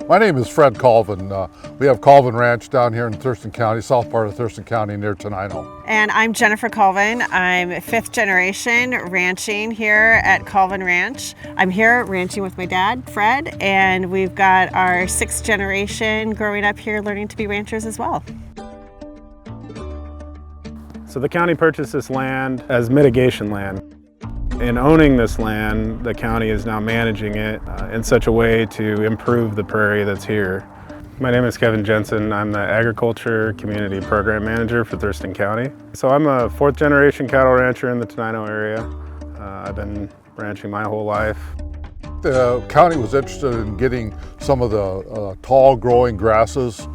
My name is Fred Colvin. We have Colvin Ranch down here in Thurston County, south part of Thurston County near Tenino. And I'm Jennifer Colvin. I'm fifth generation ranching here at Colvin Ranch. I'm here ranching with my dad, Fred, and we've got our sixth generation growing up here learning to be ranchers as well. So the county purchased this land as mitigation land. In owning this land, the county is now managing it in such a way to improve the prairie that's here. My name is Kevin Jensen. I'm the Agriculture Community Program Manager for Thurston County. So I'm a fourth generation cattle rancher in the Tenino area. I've been ranching my whole life. The county was interested in getting some of the tall growing grasses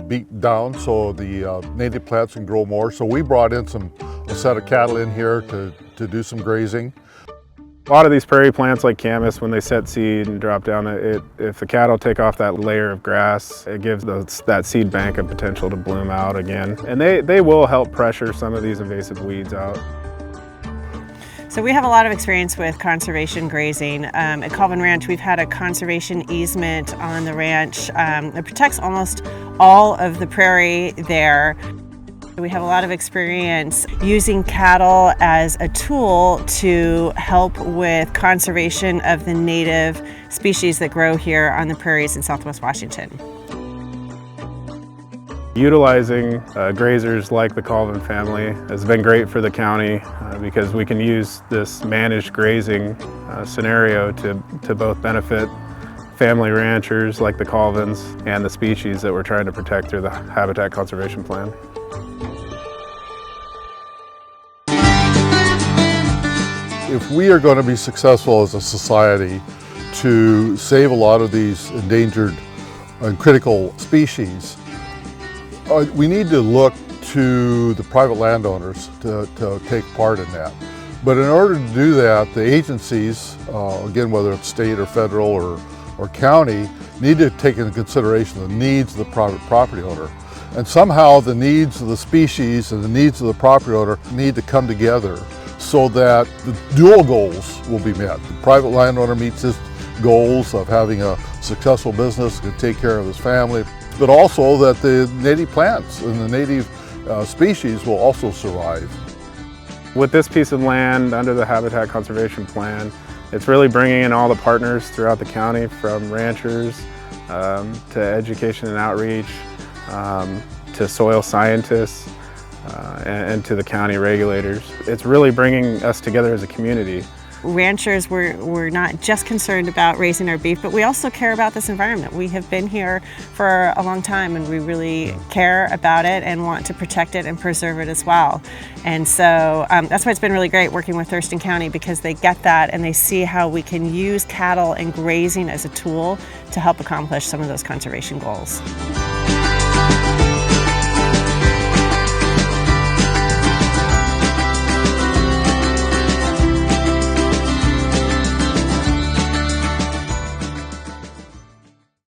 beat down so the native plants can grow more. So we brought in a set of cattle in here to do some grazing. A lot of these prairie plants like camas, when they set seed and drop down, if the cattle take off that layer of grass, it gives that seed bank a potential to bloom out again. And they will help pressure some of these invasive weeds out. So we have a lot of experience with conservation grazing. At Colvin Ranch, we've had a conservation easement on the ranch that protects almost all of the prairie there. We have a lot of experience using cattle as a tool to help with conservation of the native species that grow here on the prairies in Southwest Washington. Utilizing grazers like the Colvin family has been great for the county because we can use this managed grazing scenario to both benefit family ranchers like the Colvins and the species that we're trying to protect through the Habitat Conservation Plan. If we are going to be successful as a society to save a lot of these endangered and critical species, we need to look to the private landowners to take part in that. But in order to do that, the agencies, again, whether it's state or federal or county, need to take into consideration the needs of the private property owner. And somehow the needs of the species and the needs of the property owner need to come together so that the dual goals will be met. The private landowner meets his goals of having a successful business to take care of his family, but also that the native plants and the native species will also survive. With this piece of land under the Habitat Conservation Plan, it's really bringing in all the partners throughout the county, from ranchers to education and outreach, to soil scientists, and to the county regulators. It's really bringing us together as a community. Ranchers, we're not just concerned about raising our beef, but we also care about this environment. We have been here for a long time and we really care about it and want to protect it and preserve it as well. And so that's why it's been really great working with Thurston County, because they get that and they see how we can use cattle and grazing as a tool to help accomplish some of those conservation goals.